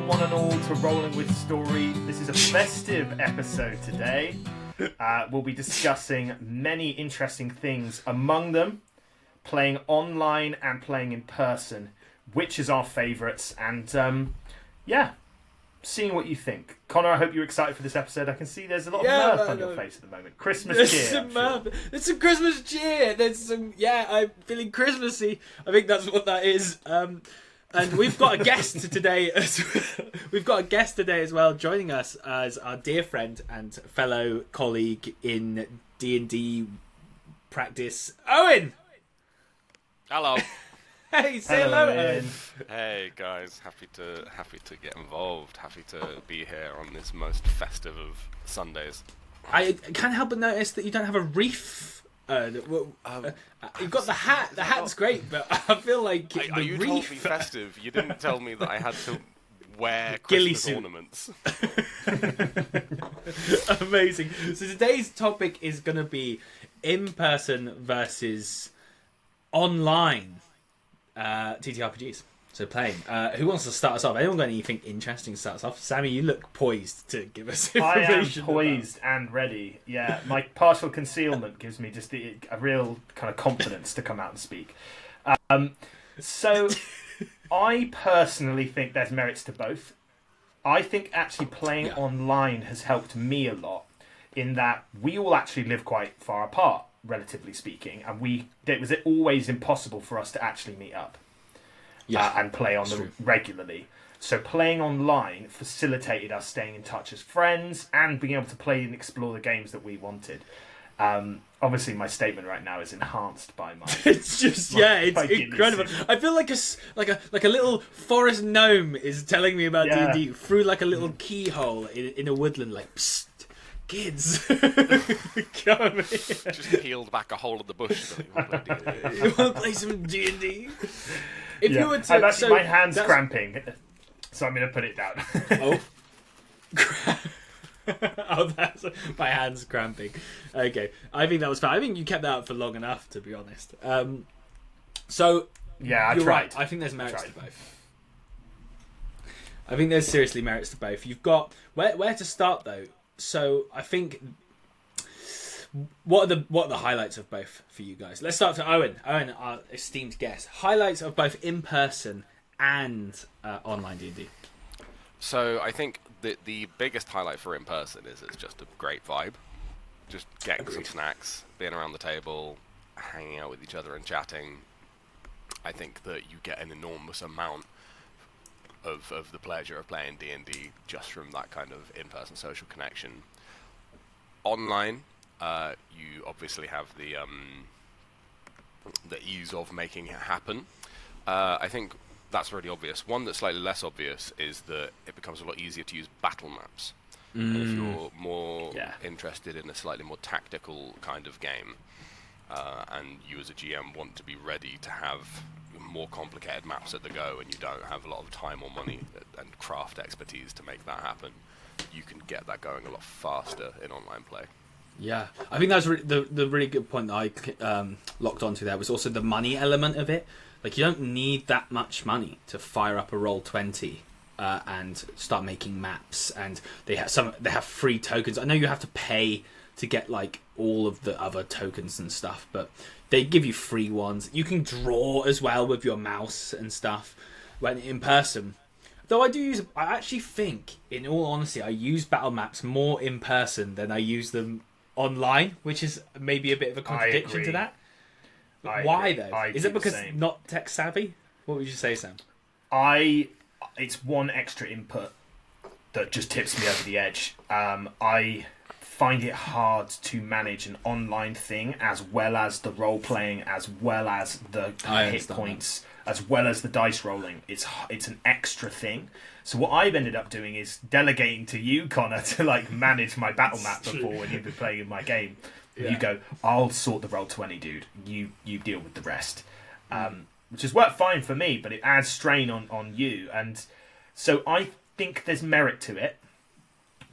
one and all to Rolling with Story. This is a festive episode today. We'll be discussing many interesting things, among them playing online and playing in person, which is our favourites, and seeing what you think. Connor, I hope you're excited for this episode. I can see there's a lot of mirth on your face at the moment. Christmas cheer. There's some Christmas cheer. I'm feeling Christmassy. I think that's what that is. And we've got a guest today. We've got a guest today as well, joining us as our dear friend and fellow colleague in D&D practice, Owen. Hello. Hey, say hello, Owen. Hey guys, happy to get involved. Happy to be here on this most festive of Sundays. I can't help but notice that you don't have a wreath. You've got the hat. The hat's great, but I feel like you wreath... told me festive. You didn't tell me that I had to wear Ghillie Christmas suit. ornaments. Amazing. So today's topic is going to be in-person versus online TTRPGs. So playing. Who wants to start us off? Anyone got anything interesting to start us off? Sammy, you look poised to give us information. I am poised and ready. Yeah, my partial concealment gives me just a real kind of confidence to come out and speak. So I personally think there's merits to both. I think actually playing online has helped me a lot in that we all actually live quite far apart, relatively speaking, and it was always impossible for us to actually meet up. And play on them regularly. So playing online facilitated us staying in touch as friends and being able to play and explore the games that we wanted. Obviously, my statement right now is enhanced by my. It's just it's incredible. I feel like a little forest gnome is telling me about D&D through like a little keyhole in a woodland. Like, psst, kids, come here. Just peeled back a hole in the bush. You want to play some D&D? If you were to, my hand's cramping, so I'm going to put it down. That's my hand's cramping. Okay, I think that was fine. I think you kept that up for long enough, to be honest. I tried. Right. I think there's merits to both. I think there's seriously merits to both. You've got where to start though. So I think. What are the highlights of both for you guys? Let's start with Owen. Owen, our esteemed guest. Highlights of both in-person and online D&D. So I think the biggest highlight for in-person is it's just a great vibe. Just getting some snacks, being around the table, hanging out with each other and chatting. I think that you get an enormous amount of the pleasure of playing D&D just from that kind of in-person social connection. Online, you obviously have the ease of making it happen. I think that's really obvious. One that's slightly less obvious is that it becomes a lot easier to use battle maps. And if you're more interested in a slightly more tactical kind of game, and you as a GM want to be ready to have more complicated maps at the go, and you don't have a lot of time or money and craft expertise to make that happen, you can get that going a lot faster in online play. Yeah, I think that's the really good point that I locked onto there was also the money element of it. Like, you don't need that much money to fire up a Roll20 and start making maps. And they have free tokens. I know you have to pay to get like all of the other tokens and stuff, but they give you free ones. You can draw as well with your mouse and stuff when in person. Though I actually think, in all honesty, I use battle maps more in person than I use them online, which is maybe a bit of a contradiction to that. Why though? Is it because not tech savvy? What would you say, Sam? It's one extra input that just tips me over the edge. I find it hard to manage an online thing as well as the role playing, as well as the hit points, as well as the dice rolling. It's an extra thing. So what I've ended up doing is delegating to you, Connor, to like manage my battle map before when you've been playing in my game. Yeah. You go, I'll sort the Roll20, dude. You deal with the rest. Which has worked fine for me, but it adds strain on you. And so I think there's merit to it.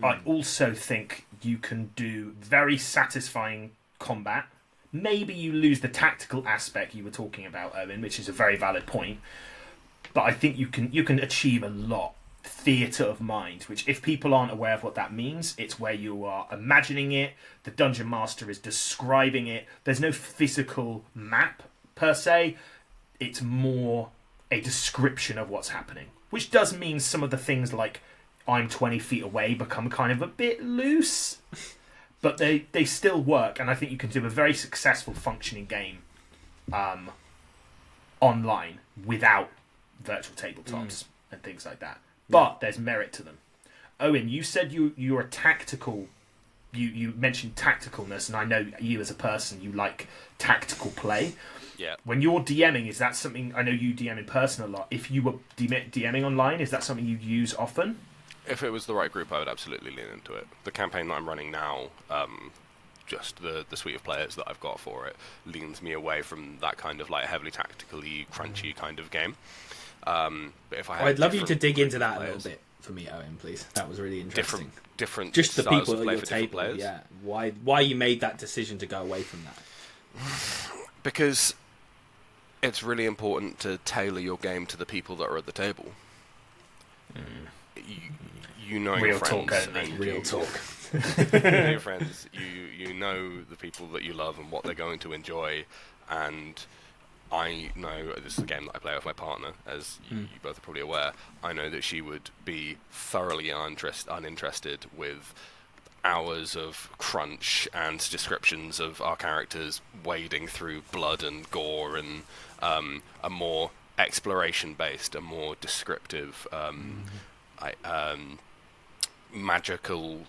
I also think you can do very satisfying combat. Maybe you lose the tactical aspect you were talking about, Owen, which is a very valid point. But I think you can achieve a lot theatre of mind, which if people aren't aware of what that means, it's where you are imagining it, the dungeon master is describing it. There's no physical map per se, it's more a description of what's happening, which does mean some of the things like I'm 20 feet away become kind of a bit loose, but they still work, and I think you can do a very successful functioning game online without virtual tabletops and things like that. But there's merit to them. Owen, you said you're a tactical. You mentioned tacticalness, and I know you as a person, you like tactical play. Yeah. When you're DMing, is that something? I know you DM in person a lot. If you were DMing online, is that something you use often? If it was the right group, I would absolutely lean into it. The campaign that I'm running now, just the suite of players that I've got for it, leans me away from that kind of like heavily tactically, crunchy kind of game. But if I'd love you to dig into that a little bit for me, Owen, please. That was really interesting. Different just the people at your table. Players. Yeah. Why you made that decision to go away from that? Because it's really important to tailor your game to the people that are at the table. You know real your friends. Talk only. Real talk. You know your friends. You know the people that you love and what they're going to enjoy, and I know, this is a game that I play with my partner, as you both are probably aware, I know that she would be thoroughly uninterested with hours of crunch and descriptions of our characters wading through blood and gore, and a more exploration-based, a more descriptive, magical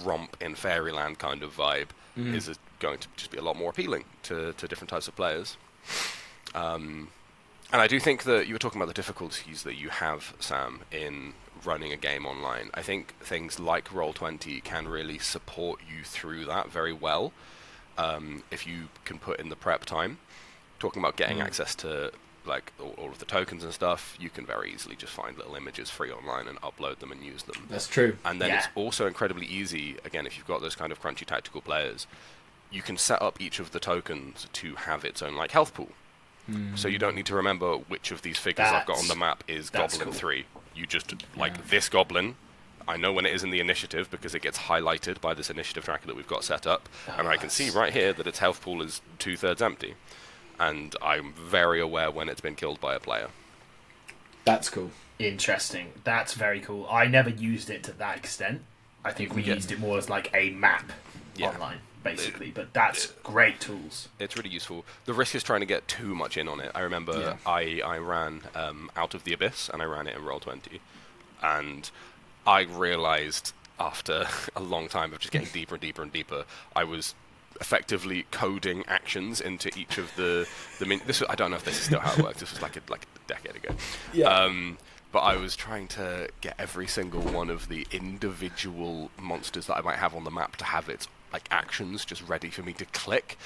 romp in fairyland kind of vibe is going to just be a lot more appealing to different types of players. And I do think that you were talking about the difficulties that you have, Sam, in running a game online. I think things like Roll20 can really support you through that very well, if you can put in the prep time. Talking about getting access to like all of the tokens and stuff, you can very easily just find little images free online and upload them and use them. That's true. And then it's also incredibly easy, again, if you've got those kind of crunchy tactical players, you can set up each of the tokens to have its own like health pool. So you don't need to remember which of these figures I've got on the map is Goblin 3. You just, this Goblin, I know when it is in the initiative because it gets highlighted by this initiative tracker that we've got set up, and I can see right here that its health pool is 2/3 empty. And I'm very aware when it's been killed by a player. That's cool. Interesting. That's very cool. I never used it to that extent. I think we used it more as like a map online, basically. But that's great tools. It's really useful. The risk is trying to get too much in on it. I remember I ran Out of the Abyss, and I ran it in Roll20. And I realised after a long time of just getting deeper and deeper and deeper, I was effectively coding actions into each of the I don't know if this is still how it works. This was like a decade ago. But I was trying to get every single one of the individual monsters that I might have on the map to have its like actions just ready for me to click,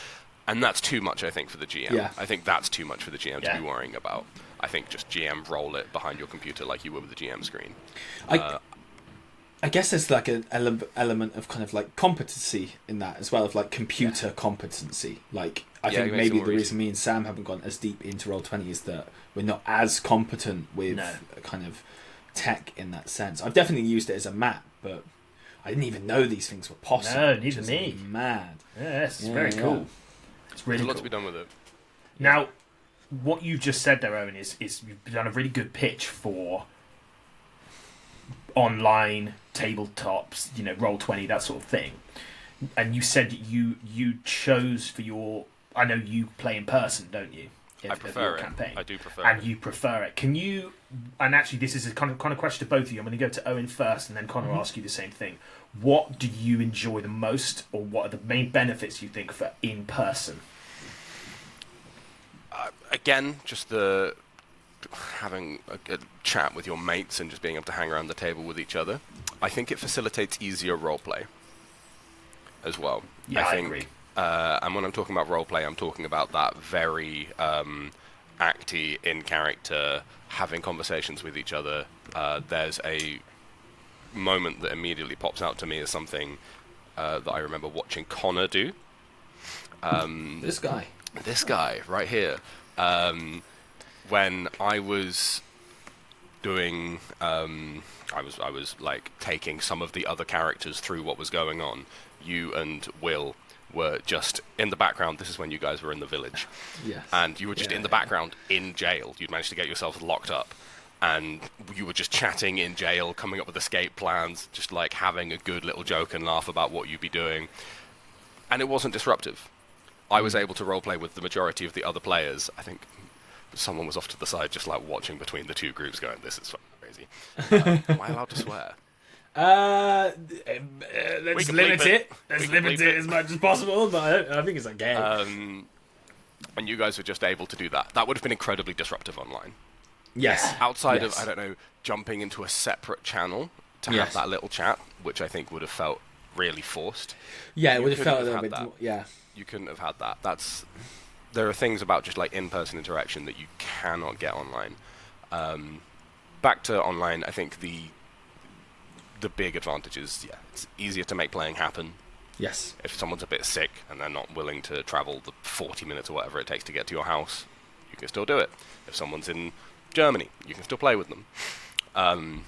and that's too much, I think, for the GM. I think that's too much for the GM to be worrying about. I think just GM roll it behind your computer like you would with the GM screen. I guess there's like an element of kind of like competency in that as well, of like computer competency. Like I think maybe the reason me and Sam haven't gone as deep into Roll20 is that we're not as competent with kind of tech in that sense. I've definitely used it as a map, but I didn't even know these things were possible. No, neither me. Mad. Yes, it's very cool. It's really There's a lot cool. to be done with it. Now, what you just said there, Owen, is you've done a really good pitch for online tabletops, Roll20, that sort of thing. And you said you chose for your. I know you play in person, don't you? I prefer it. Campaign. I do prefer and it. you prefer it. Can you? And actually, this is a kind of question to both of you. I'm going to go to Owen first, and then Connor will ask you the same thing. What do you enjoy the most, or what are the main benefits you think for in person? Again, just having a chat with your mates and just being able to hang around the table with each other. I think it facilitates easier roleplay as well. Yeah, I think, agree. And when I'm talking about roleplay, I'm talking about that very acty, in character, having conversations with each other. There's a moment that immediately pops out to me as something that I remember watching Connor do. This guy right here. When I was doing. I was like taking some of the other characters through what was going on. You and Will were just in the background. This is when you guys were in the village. Yes. And you were just in the background in jail. You'd managed to get yourselves locked up. And you were just chatting in jail, coming up with escape plans, just like having a good little joke and laugh about what you'd be doing. And it wasn't disruptive. I was able to roleplay with the majority of the other players. I think someone was off to the side just like watching between the two groups going, this is fucking crazy. Am I allowed to swear? Let's limit it. Let's limit it as much as possible, but I think it's okay. And you guys were just able to do that. That would have been incredibly disruptive online. Yes. Outside of, I don't know, jumping into a separate channel to have that little chat, which I think would have felt really forced. Yeah, it would have felt a little bit more, yeah. You couldn't have had that. There are things about just like in-person interaction that you cannot get online. Back to online, I think the big advantage is, it's easier to make playing happen. Yes. If someone's a bit sick and they're not willing to travel the 40 minutes or whatever it takes to get to your house, you can still do it. If someone's in Germany, you can still play with them. And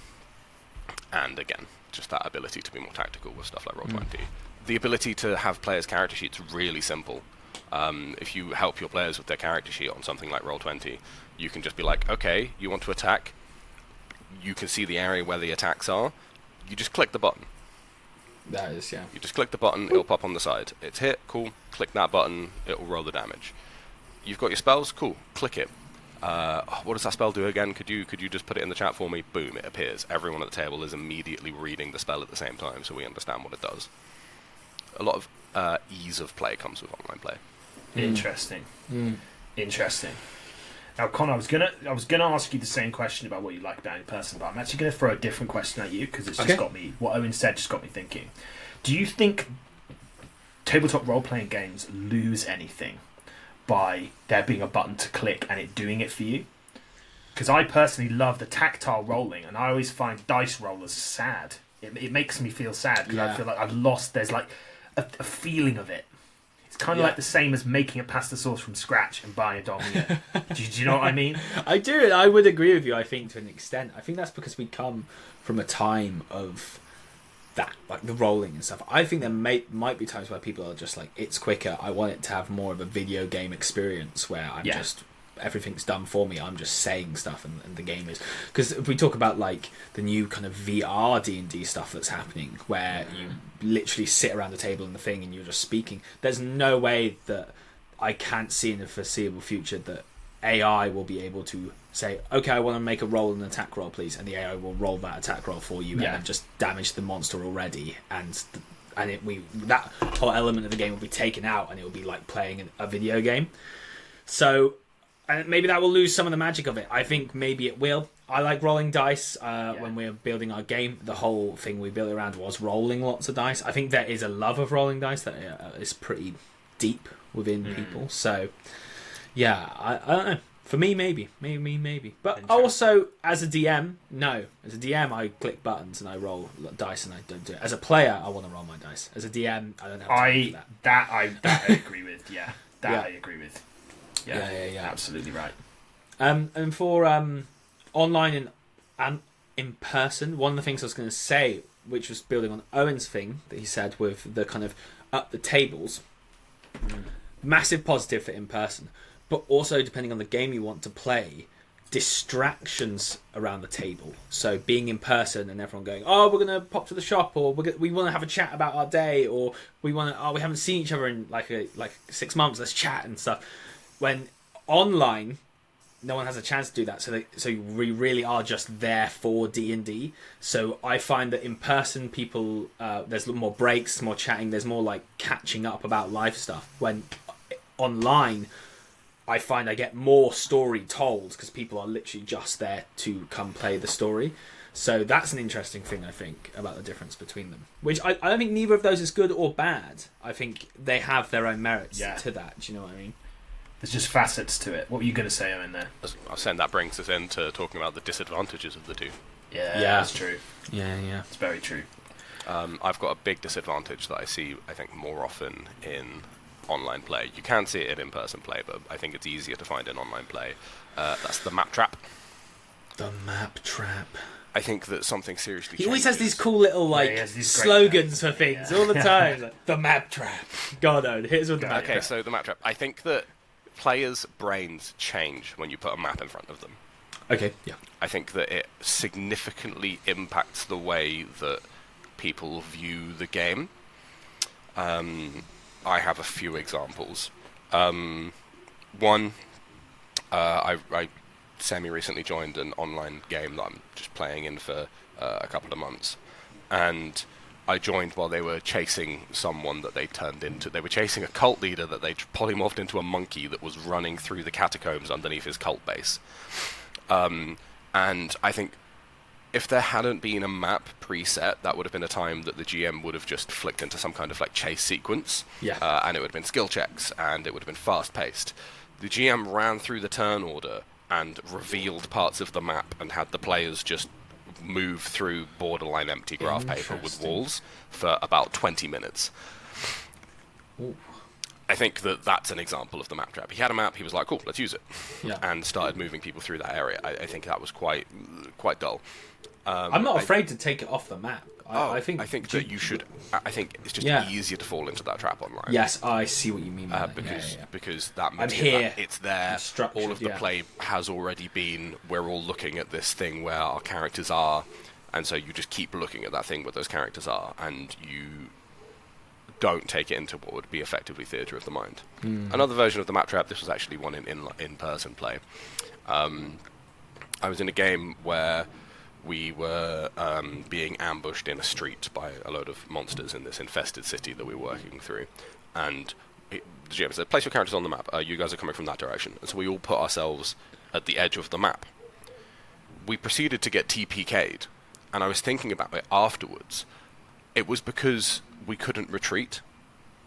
again, just that ability to be more tactical with stuff like Roll20. The ability to have players' character sheets really simple. If you help your players with their character sheet on something like Roll20, you can just be like, okay, you want to attack, you can see the area where the attacks are, you just click the button. That is, yeah. You just click the button, it'll pop on the side. It's hit, cool, click that button, it'll roll the damage. You've got your spells, cool, click it. What does that spell do again? Could you just put it in the chat for me? Boom, it appears. Everyone at the table is immediately reading the spell at the same time, so we understand what it does. A lot of ease of play comes with online play. Interesting. Interesting. Now, Connor, I was gonna ask you the same question about what you like about in person, but I'm actually gonna throw a different question at you because it's just got me. What Owen said just got me thinking. Do you think tabletop role-playing games lose anything by there being a button to click and it doing it for you? Because I personally love the tactile rolling, and I always find dice rollers sad. It makes me feel sad because I feel like I've lost. There's like a feeling of it. It's kind of like the same as making a pasta sauce from scratch and buying a dolmio. do you know what I mean? I do. I would agree with you, I think, to an extent. I think that's because we come from a time of that, like the rolling and stuff. I think there might be times where people are just like, it's quicker. I want it to have more of a video game experience where I'm just... everything's done for me. I'm just saying stuff, and the game is, because if we talk about like the new kind of VR D&D stuff that's happening, where you literally sit around the table in the thing and you're just speaking. There's no way that I can't see in the foreseeable future that AI will be able to say, okay, I want to make a roll, an attack roll, please, and the AI will roll that attack roll for you and then just damage the monster already, and that whole element of the game will be taken out, and it will be like playing a video game. So. And maybe that will lose some of the magic of it. I think maybe it will. I like rolling dice when we're building our game. The whole thing we built around was rolling lots of dice. I think there is a love of rolling dice that is pretty deep within people. So, yeah, I don't know. For me, maybe. But also, as a DM, no. As a DM, I click buttons and I roll dice and I don't do it. As a player, I want to roll my dice. As a DM, I don't have time for that. That I agree with, I agree with. Yeah, absolutely right. And for online and in person, one of the things I was going to say, which was building on Owen's thing that he said with the kind of up the tables, massive positive for in person, but also depending on the game you want to play, distractions around the table. So being in person and everyone going, oh, we're going to pop to the shop, or we want to have a chat about our day, or we haven't seen each other in like 6 months, let's chat and stuff. When online, no one has a chance to do that, so we really are just there for D&D. So I find that in person, people there's more breaks, more chatting, there's more like catching up about life stuff. When online, I find I get more story told because people are literally just there to come play the story. So that's an interesting thing, I think, about the difference between them. Which I don't think neither of those is good or bad. I think they have their own merits to that. Do you know what I mean? There's just facets to it. What were you going to say, Owen, there? I was saying that brings us into talking about the disadvantages of the two. Yeah, that's true. Yeah. It's very true. I've got a big disadvantage that I see, I think, more often in online play. You can see it in in-person play, but I think it's easier to find in online play. That's the map trap. The map trap. I think that something seriously He always changes. has these cool little slogans for things all the time. Like, the map trap. God, no, here's what the map trap. Okay, so the map trap. I think that players' brains change when you put a map in front of them. Okay, yeah. I think that it significantly impacts the way that people view the game. I have a few examples. One, I semi-recently joined an online game that I'm just playing in for a couple of months, and I joined while they were chasing someone that they turned into. They were chasing a cult leader that they polymorphed into a monkey that was running through the catacombs underneath his cult base. And I think if there hadn't been a map preset, that would have been a time that the GM would have just flicked into some kind of like chase sequence. Yeah. And it would have been skill checks, and it would have been fast-paced. The GM ran through the turn order and revealed parts of the map and had the players just move through borderline empty graph paper with walls for about 20 minutes. Ooh. I think that that's an example of the map trap. He had a map, he was like, cool, let's use it. Yeah. And started moving people through that area. I think that was quite dull. I'm not afraid to take it off the map. I think that you should. I think it's just easier to fall into that trap online. Yes, I see what you mean. By that. Because that I'm here. It's there. All of the play has already been. We're all looking at this thing where our characters are, and so you just keep looking at that thing where those characters are, and you don't take it into what would be effectively theatre of the mind. Another version of the map trap. This was actually one in person play. I was in a game where we were being ambushed in a street by a load of monsters in this infested city that we were working through. And the GM said, place your characters on the map. You guys are coming from that direction. And so we all put ourselves at the edge of the map. We proceeded to get TPK'd. And I was thinking about it afterwards. It was because we couldn't retreat.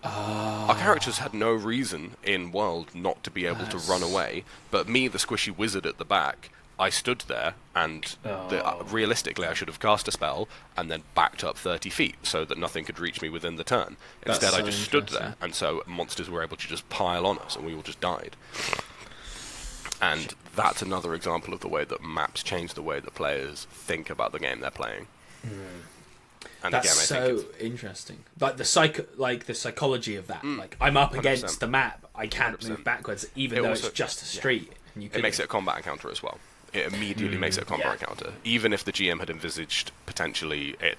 Our characters had no reason in world not to be able to run away. But me, the squishy wizard at the back, I stood there, and realistically I should have cast a spell and then backed up 30 feet so that nothing could reach me within the turn. Instead, I just stood there, and so monsters were able to just pile on us, and we all just died. And that's another example of the way that maps change the way that players think about the game they're playing. And that's again, I think so interesting. Like the psychology of that. Like I'm up 100%. Against the map, I can't 100%. Move backwards, even though it's just a street. And you it makes it a combat encounter as well. It immediately makes it a combat encounter. Even if the GM had envisaged potentially it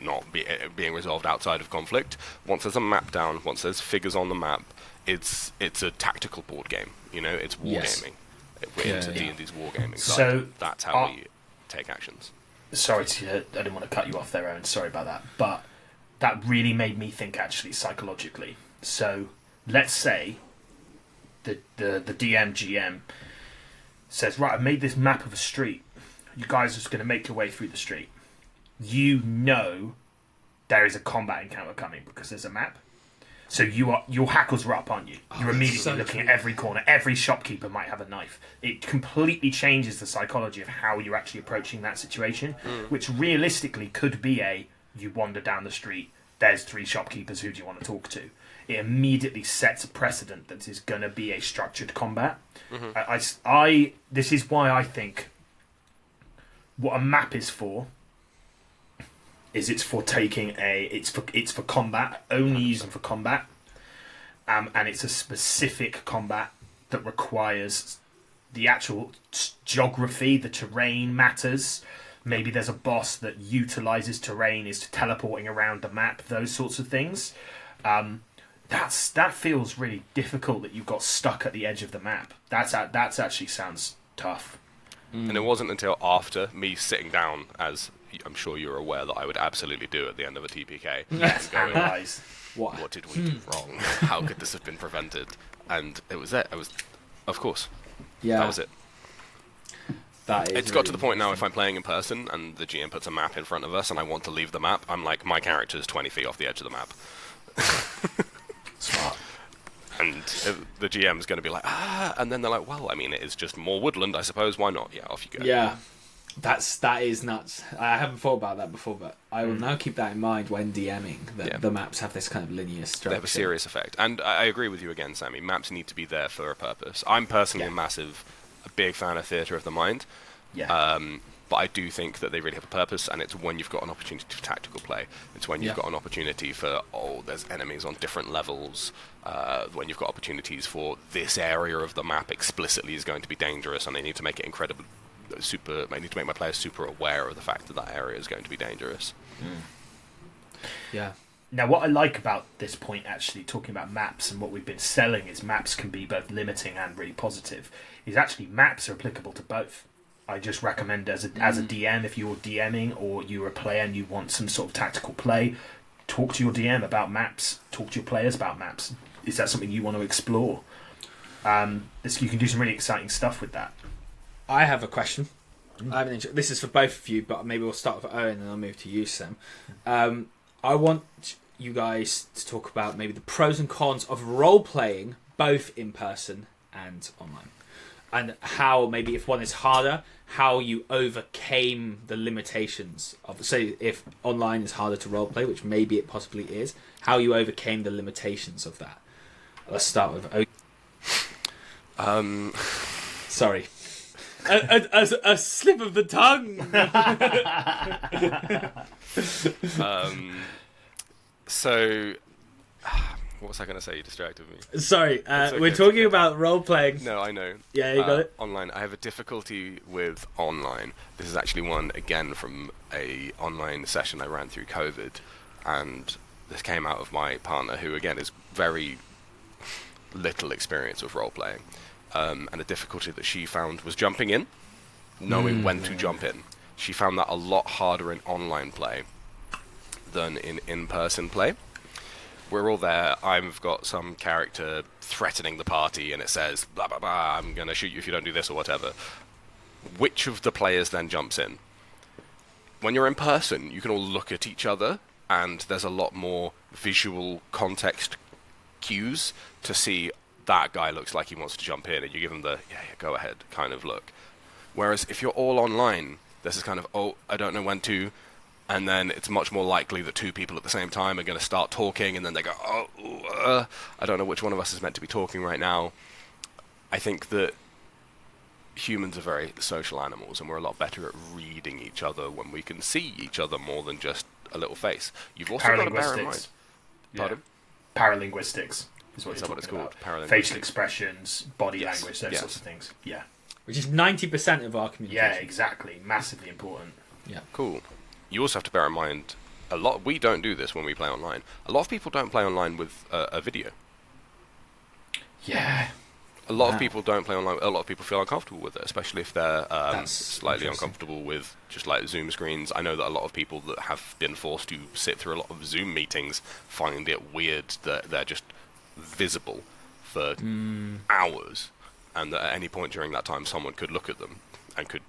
being resolved outside of conflict, once there's a map down, once there's figures on the map, it's a tactical board game. You know, it's wargaming. We're into D&D's wargaming. So that's how we take actions. Sorry, I didn't want to cut you off there, Owen. Sorry about that. But that really made me think, actually, psychologically. So let's say the DM, GM says, right, I've made this map of a street. You guys are just going to make your way through the street. You know there is a combat encounter coming because there's a map. So your hackles are up, aren't you? You're immediately looking at every corner. Every shopkeeper might have a knife. It completely changes the psychology of how you're actually approaching that situation, which realistically could be you wander down the street, there's 3 shopkeepers, who do you want to talk to? It immediately sets a precedent that is going to be a structured combat. This is why I think what a map is for is it's for combat, only using for combat, and it's a specific combat that requires the actual geography, the terrain matters. Maybe there's a boss that utilizes terrain, is teleporting around the map, those sorts of things. That feels really difficult, that you got stuck at the edge of the map. That's actually sounds tough. And it wasn't until after me sitting down, as I'm sure you're aware, that I would absolutely do at the end of a TPK. Yes, analyze. What did we do wrong? How could this have been prevented? And it was it. Of course. Yeah. That was it. It's really got to the point now, if I'm playing in person and the GM puts a map in front of us and I want to leave the map, I'm like, my character's 20 feet off the edge of the map. Smart. And the GM's going to be like, and then they're like, well, I mean, it is just more woodland, I suppose, why not? Yeah, off you go. Yeah, that is nuts. I haven't thought about that before, but I will now keep that in mind when DMing, that the maps have this kind of linear structure. They have a serious effect. And I agree with you again, Sammy, maps need to be there for a purpose. I'm personally a big fan of theatre of the mind. Yeah. but I do think that they really have a purpose, and it's when you've got an opportunity for tactical play. It's when you've got an opportunity for, there's enemies on different levels, when you've got opportunities for this area of the map explicitly is going to be dangerous, and they need to make it I need to make my players super aware of the fact that that area is going to be dangerous. Yeah. Now, what I like about this point, actually, talking about maps and what we've been selling is maps can be both limiting and really positive, is actually maps are applicable to both. I just recommend as a DM, if you're DMing or you're a player and you want some sort of tactical play, talk to your DM about maps, talk to your players about maps. Is that something you want to explore? You can do some really exciting stuff with that. I have a question. This is for both of you, but maybe we'll start with Owen and then I'll move to you, Sam. I want you guys to talk about maybe the pros and cons of role-playing, both in person and online. And how, maybe if one is harder, how you overcame the limitations of... So if online is harder to roleplay, which maybe it possibly is, how you overcame the limitations of that. Let's start with Owen. Sorry. A slip of the tongue. So, what was I going to say? You distracted me. Sorry, we're talking about role-playing. No, I know. Yeah, you got it? Online. I have a difficulty with online. This is actually one, again, from a online session I ran through COVID. And this came out of my partner, who, again, is very little experience with role-playing. And the difficulty that she found was jumping in, knowing when to jump in. She found that a lot harder in online play than in in-person play. We're all there. I've got some character threatening the party, and it says, blah, blah, blah, I'm going to shoot you if you don't do this or whatever. Which of the players then jumps in? When you're in person, you can all look at each other, and there's a lot more visual context cues to see that guy looks like he wants to jump in, and you give him the, yeah, go ahead kind of look. Whereas if you're all online, there's this kind of, I don't know when to, and then it's much more likely that two people at the same time are going to start talking, and then they go, I don't know which one of us is meant to be talking right now. I think that humans are very social animals, and we're a lot better at reading each other when we can see each other more than just a little face. You've also got to bear in mind... Pardon? Paralinguistics is what it's called. Facial expressions, body language, those sorts of things. Yeah. Which is 90% of our communication. Yeah, exactly. Massively important. Yeah. Cool. You also have to bear in mind, we don't do this when we play online. A lot of people don't play online with a video. Yeah. A lot of people don't play online. A lot of people feel uncomfortable with it, especially if they're slightly uncomfortable with just like Zoom screens. I know that a lot of people that have been forced to sit through a lot of Zoom meetings find it weird that they're just visible for hours, and that at any point during that time someone could look at them and could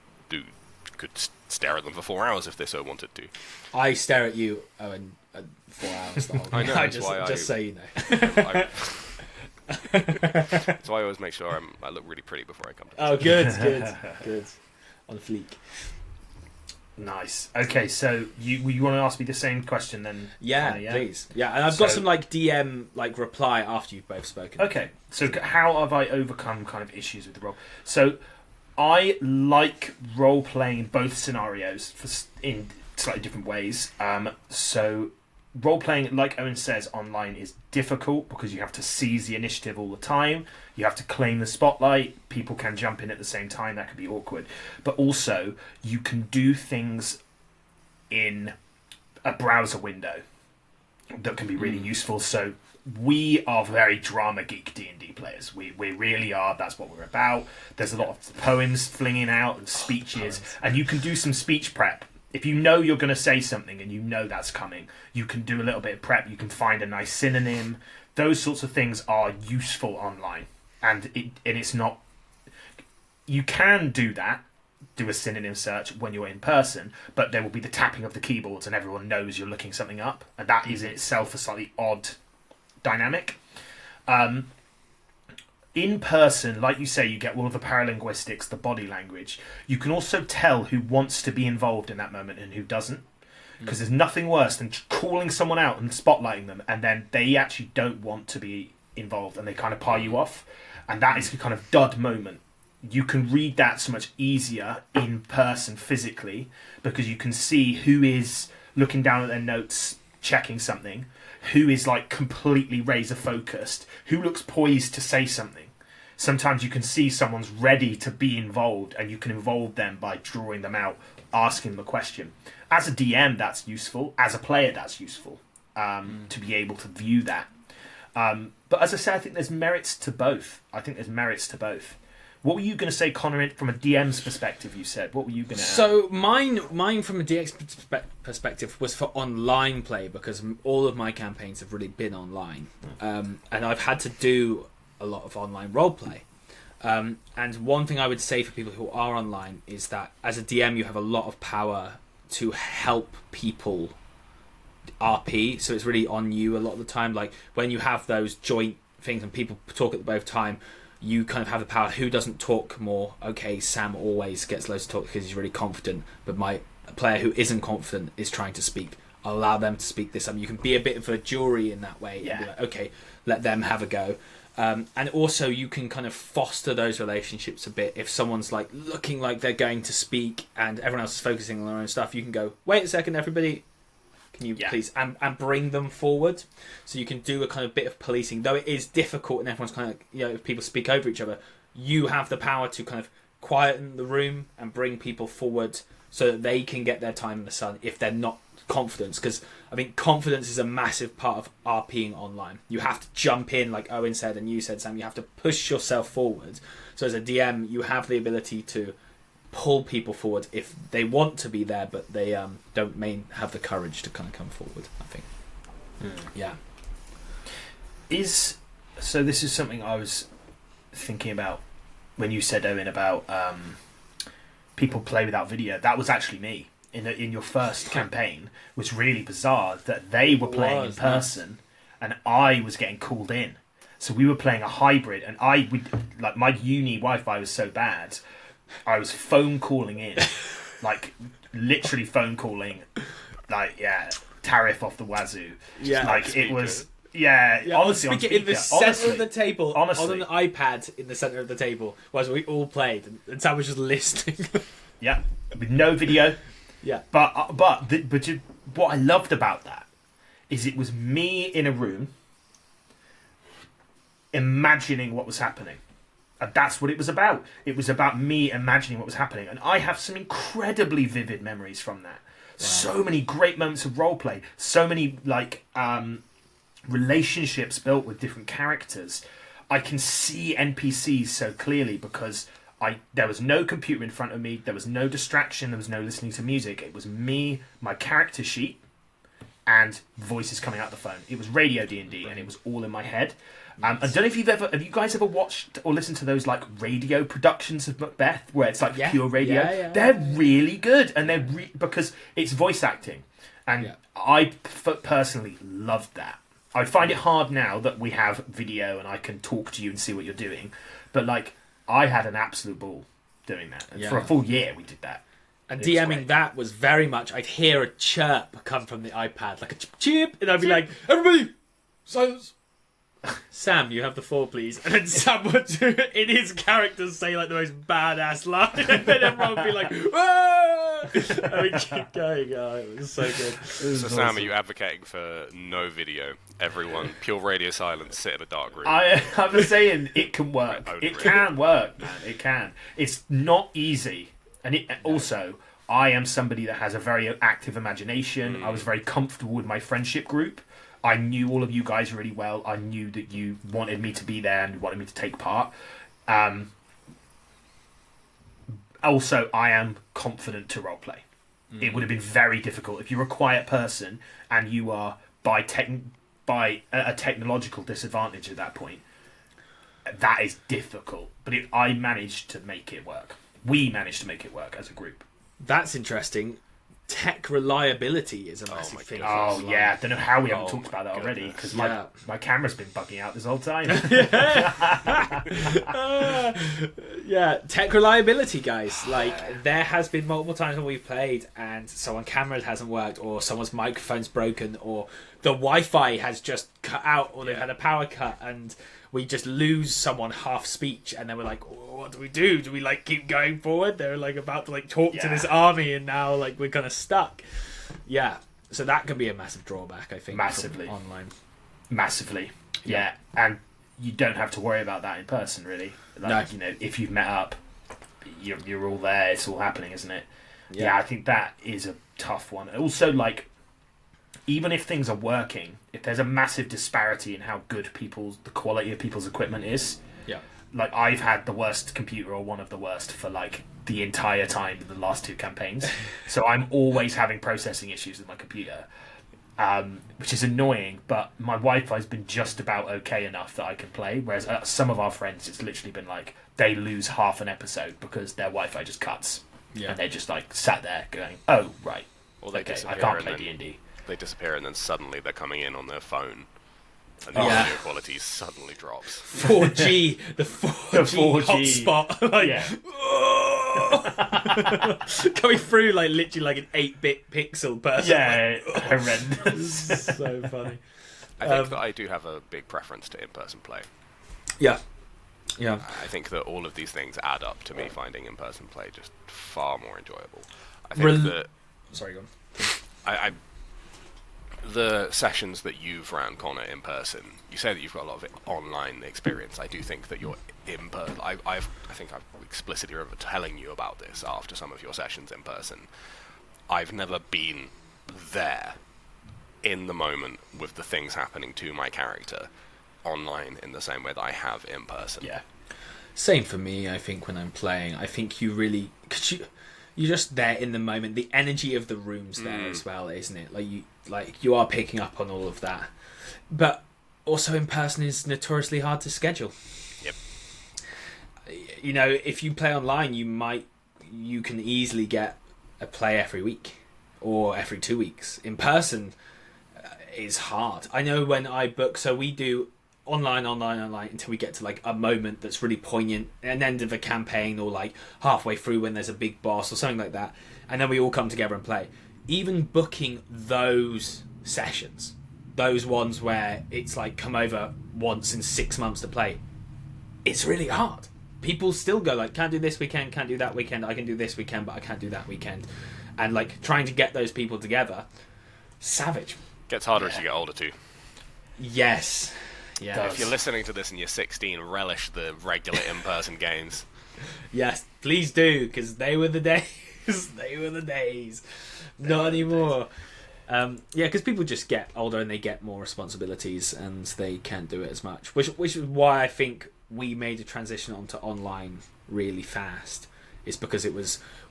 stare at them for 4 hours if they so wanted to. I stare at you, Owen, 4 hours. The whole I know. just so you know. That's why I always make sure I look really pretty before I come to this. Good. On fleek. Nice. Okay, so you want to ask me the same question then? Yeah, please. Yeah, and I've got some DM reply after you've both spoken. Okay, so how have I overcome kind of issues with the role? So I like role playing both scenarios in slightly different ways. So role playing, like Owen says, online is difficult because you have to seize the initiative all the time. You have to claim the spotlight. People can jump in at the same time. That could be awkward. But also, you can do things in a browser window that can be really useful. So we are very drama geek D&D players. We really are. That's what we're about. There's a lot of poems flinging out and speeches. And you can do some speech prep. If you know you're going to say something and you know that's coming, you can do a little bit of prep. You can find a nice synonym. Those sorts of things are useful online. And it's not... You can do that, do a synonym search when you're in person, but there will be the tapping of the keyboards and everyone knows you're looking something up. And that is in itself a slightly odd dynamic. In person, like you say, you get all of the paralinguistics, the body language. You can also tell who wants to be involved in that moment and who doesn't. Because there's nothing worse than calling someone out and spotlighting them, and then they actually don't want to be involved, and they kind of pile you off. And that is a kind of dud moment. you can read that so much easier in person physically, because you can see who is looking down at their notes, checking something, who is like completely razor focused, who looks poised to say something. Sometimes you can see someone's ready to be involved, and you can involve them by drawing them out, asking them a question. As a DM, that's useful. As a player, that's useful, to be able to view that. But as I said, I think there's merits to both. What were you going to say, Connor, from a DM's perspective, you said? What were you going to add? So mine from a DX perspective was for online play, because all of my campaigns have really been online. And I've had to do a lot of online roleplay. And one thing I would say for people who are online is that as a DM, you have a lot of power to help people RP, so it's really on you a lot of the time. Like when you have those joint things and people talk at the both time, you kind of have the power. Who doesn't talk more? Okay, Sam always gets loads to talk because he's really confident, but my player who isn't confident is trying to speak. I'll allow them to speak this time. You can be a bit of a jury in that way. And be like, okay, let them have a go. And also you can kind of foster those relationships a bit. If someone's like looking like they're going to speak and everyone else is focusing on their own stuff, you can go, wait a second, everybody, can you please, and bring them forward. So you can do a kind of bit of policing, though it is difficult and everyone's kind of, if people speak over each other, you have the power to kind of quieten the room and bring people forward so that they can get their time in the sun if they're not confident. Because I think confidence is a massive part of RPing online. You have to jump in, like Owen said and you said, Sam, you have to push yourself forward. So as a DM, you have the ability to pull people forward if they want to be there, but they don't have the courage to kind of come forward, I think. Yeah. So this is something I was thinking about when you said, Owen, about people play without video. That was actually me in your first campaign. Was really bizarre that they were playing in person and I was getting called in. So we were playing a hybrid, and my uni Wi-Fi was so bad, I was phone calling in, like literally phone calling, tariff off the wazoo. Yeah, like it was. Yeah, honestly, on speaker, in the centre of the table, honestly, on an iPad in the centre of the table, was we all played, and Sam was just listening. Yeah, with no video. Yeah, but what I loved about that is it was me in a room imagining what was happening. And that's what it was about. It was about me imagining what was happening. And I have some incredibly vivid memories from that. Wow. So many great moments of roleplay. So many relationships built with different characters. I can see NPCs so clearly because there was no computer in front of me. There was no distraction. There was no listening to music. It was me, my character sheet, and voices coming out the phone. It was radio D&D, and it was all in my head. I don't know if have you guys ever watched or listened to those like radio productions of Macbeth where it's like pure radio? Yeah, they're really good, and they're because it's voice acting, and I personally loved that. I find it hard now that we have video and I can talk to you and see what you're doing, but like I had an absolute ball doing that. And for a full year we did that. And DMing that was very much, I'd hear a chirp come from the iPad, like a chirp, and I'd be like, everybody, silence. Sam, you have the floor, please. And then Sam would do it in his character, say like the most badass line, and then everyone would be like, "Whoa!" And we keep going. Oh, it was so good. So, awesome. Sam, are you advocating for no video? Everyone, pure radio silence, sit in a dark room. I'm saying it can work. It can work, man. It can. It's not easy, and also, I am somebody that has a very active imagination. I was very comfortable with my friendship group. I knew all of you guys really well. I knew that you wanted me to be there and wanted me to take part. Also, I am confident to roleplay. It would have been very difficult if you're a quiet person and you are by a technological disadvantage at that point. That is difficult. But I managed to make it work. We managed to make it work as a group. That's interesting. Tech reliability is a massive thing. Oh yeah, I don't know how we haven't talked about that already because my camera's been bugging out this whole time. Tech reliability, guys. Like there has been multiple times when we've played and someone's camera hasn't worked, or someone's microphone's broken, or the Wi-Fi has just cut out, or they've had a power cut, and we just lose someone half speech, and then we're like, oh, what do we do? Do we like keep going forward? They're like about to like talk to this army, and now like we're kind of stuck. Yeah, so that can be a massive drawback, I think. Massively online. Massively, yeah, and you don't have to worry about that in person, really. Like, you know, if you've met up, you're all there. It's all happening, isn't it? Yeah, I think that is a tough one. Also, like, even if things are working, if there's a massive disparity in how good the quality of people's equipment is, like, I've had the worst computer, or one of the worst, for like the entire time in the last 2 campaigns. So I'm always having processing issues with my computer, which is annoying. But my Wi-Fi's been just about okay enough that I can play. Whereas some of our friends, it's literally been like they lose half an episode because their Wi-Fi just cuts, and they're just like sat there going, "Oh right, or they I can't play D&D." They disappear, and then suddenly they're coming in on their phone, and the audio quality suddenly drops. 4G, the 4G hotspot, like, coming through like literally like an 8-bit pixel person. Yeah, horrendous. So funny. I think that I do have a big preference to in-person play. Yeah. I think that all of these things add up to me finding in-person play just far more enjoyable. I think that... Sorry, go on. The sessions that you've ran, Connor, in person, you say that you've got a lot of online experience. I do think that you're in person. I think I've explicitly remember telling you about this after some of your sessions in person. I've never been there in the moment with the things happening to my character online in the same way that I have in person. Yeah. Same for me, I think, when I'm playing. I think you really... Cause you're just there in the moment. The energy of the room's there as well, isn't it? Like you are picking up on all of that. But also in person is notoriously hard to schedule. Yep. You know, if you play online, you can easily get a play every week or every 2 weeks. In person is hard. I know when I book, so we do online until we get to like a moment that's really poignant, an end of a campaign, or like halfway through when there's a big boss or something like that, and then we all come together and play. Even booking those sessions, those ones where it's like come over once in 6 months to play, it's really hard. People still go like, can't do this weekend, can't do that weekend, I can do this weekend but I can't do that weekend, and like trying to get those people together, savage. Gets harder as you get older too. Yes. Yeah. If you're listening to this and you're 16, relish the regular in-person games. Yes, please do, because they were the days. They were the days. Not anymore. Yeah, because people just get older and they get more responsibilities and they can't do it as much. Which is why I think we made a transition onto online really fast. It's because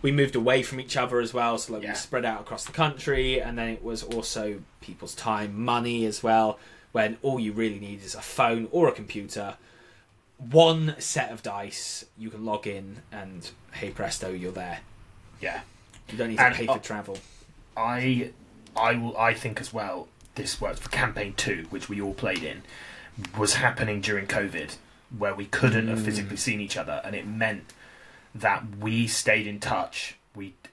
we moved away from each other as well, so we spread out across the country, and then it was also people's time, money as well. When all you really need is a phone or a computer, one set of dice, you can log in, and hey presto, you're there. Yeah, you don't need to pay for travel. I think as well. This works for campaign 2, which we all played in, was happening during COVID, where we couldn't have physically seen each other, and it meant that we stayed in touch.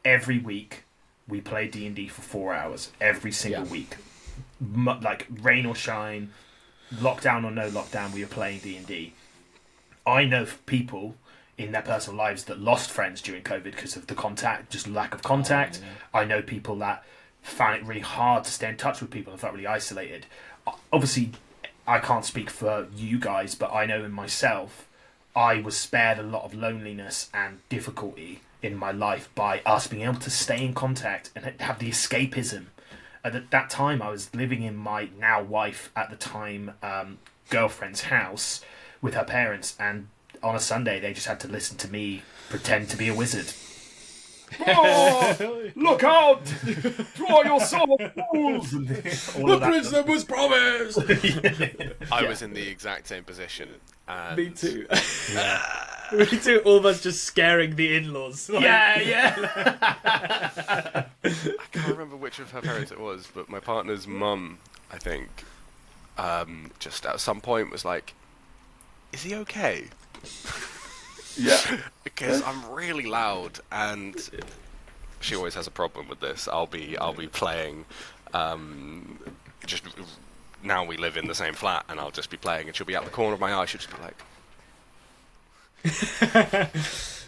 Every week we played D&D for 4 hours every single week. Like rain or shine, lockdown or no lockdown, we were playing D&D. I know people in their personal lives that lost friends during COVID because of the just lack of contact. I know people that found it really hard to stay in touch with people and felt really isolated. Obviously, I can't speak for you guys, but I know in myself, I was spared a lot of loneliness and difficulty in my life by us being able to stay in contact and have the escapism. At that time, I was living in my now wife, at the time, girlfriend's house with her parents, and on a Sunday, they just had to listen to me pretend to be a wizard. Oh, look out! Draw your sword, fools! The prisoner was promised! I was in the exact same position. And me too. Me too, all of us just scaring the in-laws. Like... Yeah. I can't remember which of her parents it was, but my partner's mum, I think, just at some point was like, is he okay? Yeah. Because I'm really loud, and she always has a problem with this. I'll be playing just now we live in the same flat, and I'll just be playing, and she'll be out the corner of my eye. She'll just be like,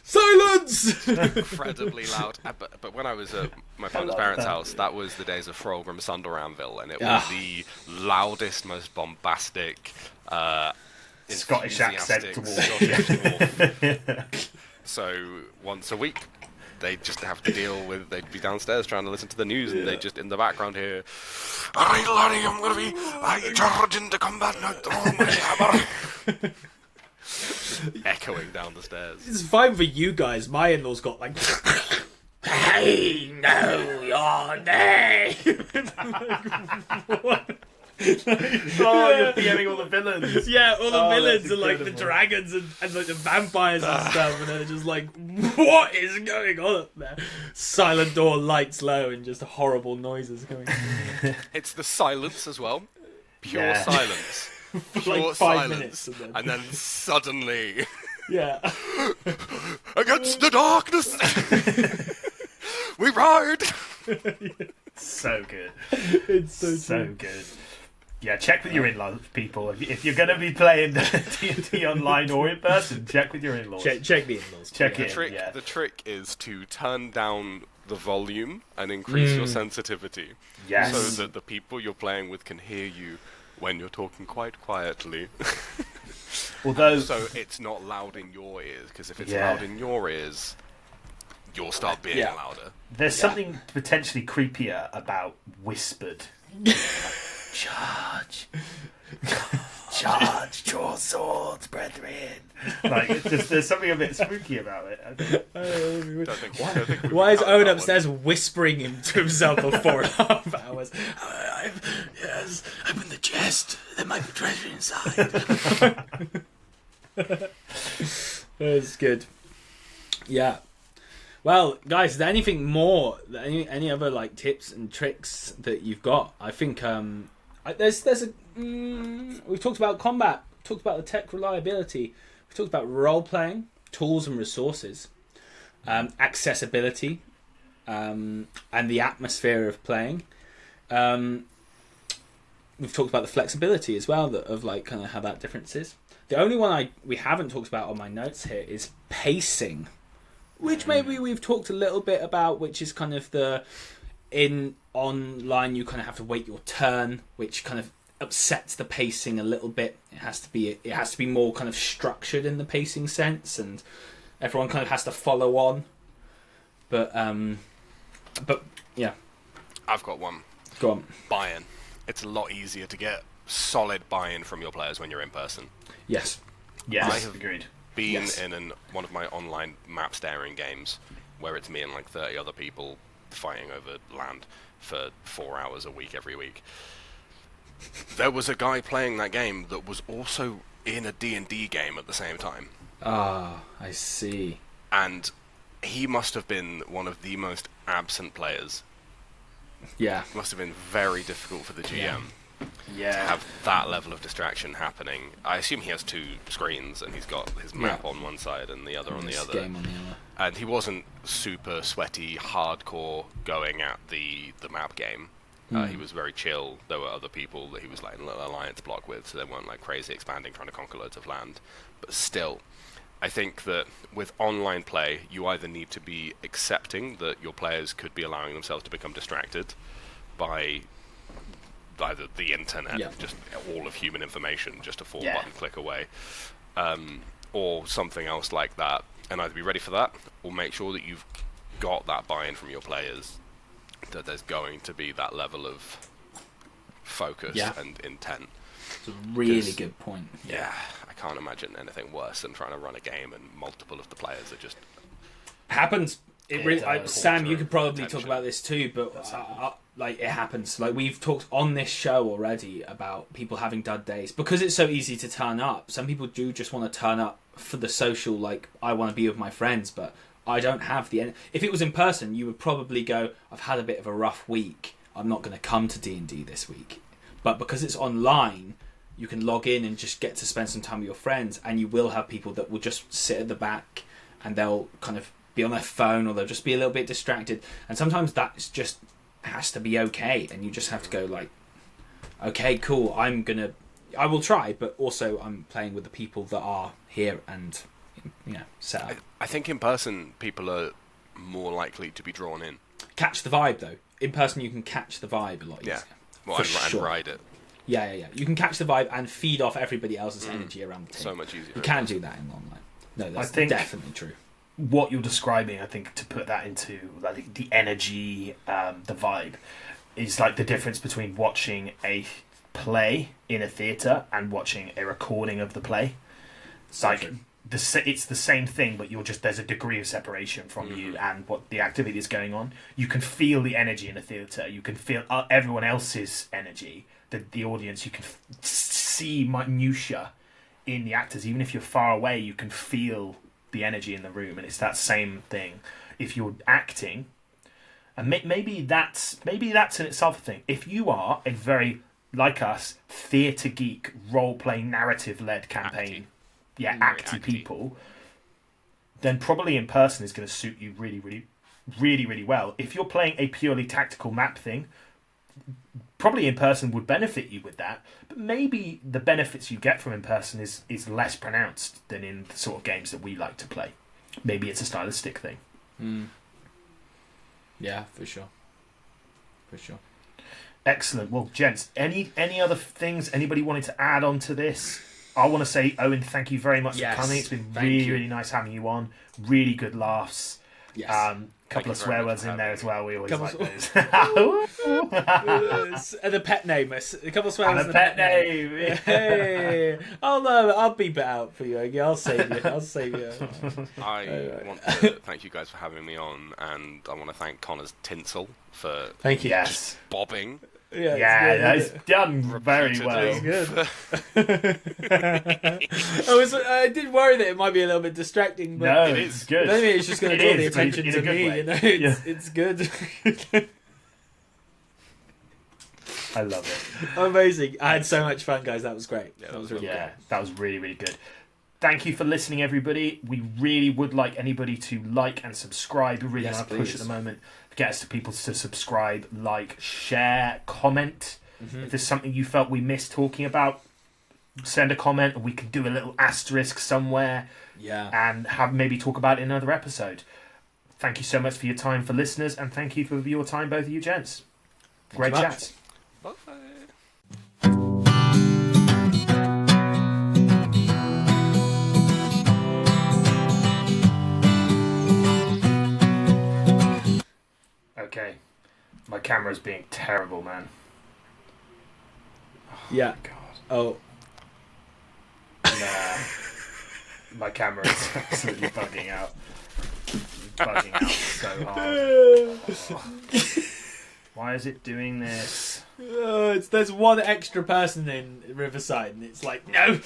silence! incredibly loud. But when I was at my partner's parents' house, that was the days of Frogram Sundal Anvil, and it was the loudest, most bombastic, Scottish accent dwarf. So once a week, they'd just have to they'd be downstairs trying to listen to the news, and they'd just in the background hear, "Alright, laddie, I'm going to be charged into combat now, throw my hammer." Just echoing down the stairs. It's fine for you guys. My in-laws got like, "Hey, know your name." What? You're PMing all the villains. Yeah, all the villains and like the dragons and like the vampires and stuff, and then it's just like, what is going on up there? Silent door, lights low, and just horrible noises coming. It's the silence as well. Pure silence. For like 5 minutes, and then suddenly, yeah, against the darkness, we ride. So good. It's so good. Yeah, check with your in-laws, people. If you're going to be playing D&D online or in person, check with your in-laws. Check the in-laws. The trick is to turn down the volume and increase your sensitivity. Yes. So that the people you're playing with can hear you when you're talking quite quietly. Although, so it's not loud in your ears, because if it's loud in your ears, you'll start being louder. There's something potentially creepier about whispered. Charge! Charge! Draw swords, brethren! Like, it's just, there's something a bit spooky about it. Why is Owen upstairs whispering to himself for 4.5 hours? Yes, open the chest. There might be treasure inside. That's good. Yeah. Well, guys, is there anything more? Any other like tips and tricks that you've got? I think we've talked about combat, talked about the tech reliability, we've talked about role playing, tools and resources, accessibility, and the atmosphere of playing. We've talked about the flexibility as well, of like kind of how that difference is. The only one we haven't talked about on my notes here is pacing, which maybe we've talked a little bit about, which is kind of in online you kind of have to wait your turn, which kind of upsets the pacing a little bit. It has to be more kind of structured in the pacing sense, and everyone kind of has to follow on. But yeah, I've got one. Go on. Buy-in. It's a lot easier to get solid buy-in from your players when you're in person. Yes. I have agreed. Been in one of my online map staring games where it's me and like 30 other people fighting over land for 4 hours a week every week. There was a guy playing that game that was also in a D&D game at the same time. Ah, I see. And he must have been one of the most absent players. Yeah. It must have been very difficult for the GM to have that level of distraction happening. I assume he has 2 screens and he's got his map on one side and the other on the other. Game on the other. And he wasn't super sweaty, hardcore going at the map game. He was very chill. There were other people that he was like in an alliance block with, so they weren't like crazy expanding, trying to conquer loads of land. But still, I think that with online play, you either need to be accepting that your players could be allowing themselves to become distracted by either the internet, just all of human information, just a 4-button click away, or something else like that, and either be ready for that, or make sure that you've got that buy-in from your players, that there's going to be that level of focus and intent. It's a really good point. Yeah, I can't imagine anything worse than trying to run a game and multiple of the players are just... Happens. Sam, you could probably talk about this too, but like it happens. Like we've talked on this show already about people having dud days because it's so easy to turn up. Some people do just want to turn up for the social, like I want to be with my friends, but I don't have the... If it was in person, you would probably go, I've had a bit of a rough week, I'm not going to come to D&D this week. But because it's online, you can log in and just get to spend some time with your friends, and you will have people that will just sit at the back and they'll kind of be on their phone, or they'll just be a little bit distracted. And sometimes that's just has to be okay, and you just have to go like, okay, cool, I will try, but also I'm playing with the people that are here and set up. I think in person people are more likely to be drawn in. Catch the vibe though. In person, you can catch the vibe a lot easier. Well, and ride it. Yeah. You can catch the vibe and feed off everybody else's energy around the table. So much easier. You can do that in online. No, that's definitely true. What you're describing, I think, to put that into like the energy, the vibe, is like the difference between watching a play in a theatre and watching a recording of the play. It's like it's the same thing, but there's a degree of separation from you and what the activity is going on. You can feel the energy in a theatre. You can feel everyone else's energy. The audience. You can see minutiae in the actors. Even if you're far away, you can feel the energy in the room, and it's that same thing. If you're acting, and maybe that's in itself a thing. If you are a very, like us, theatre geek, role-playing, narrative-led campaign, acty people, then probably in person is going to suit you really, really, really, really well. If you're playing a purely tactical map thing, probably in person would benefit you with that, but maybe the benefits you get from in person is less pronounced than in the sort of games that we like to play. Maybe it's a stylistic thing. Yeah, for sure. Excellent. Well, gents, any other things anybody wanted to add on to this? I want to say, Owen, thank you very much for coming. It's been really nice having you on. Really good laughs. Yes. Couple of swear words in there as well. We always like those. And the pet name. A couple of swear words and a pet name. Hey. Oh no, I'll beep it out for you. I'll save you. I want to thank you guys for having me on, and I want to thank Connor's tinsel for Yes. bobbing. Yeah, that's done very well. It's good. I did worry that it might be a little bit distracting, but no, it's good. Maybe it's just going to draw the attention to me. It's good. I love it. Amazing. I had so much fun, guys. That was great. Yeah, that was really good. That was really, really good. Thank you for listening, everybody. We really would like anybody to like and subscribe. We really want to push at the moment. Get us to people to subscribe, like, share, comment. If there's something you felt we missed talking about, send a comment, and we can do a little asterisk somewhere. And maybe talk about it in another episode. Thank you so much for your time for listeners, and thank you for your time, both of you gents. Great chat. Bye. Okay, my camera's being terrible, man. Yeah. God. Nah. My camera is absolutely bugging out. So hard. Why is it doing this? There's one extra person in Riverside, and it's like, no.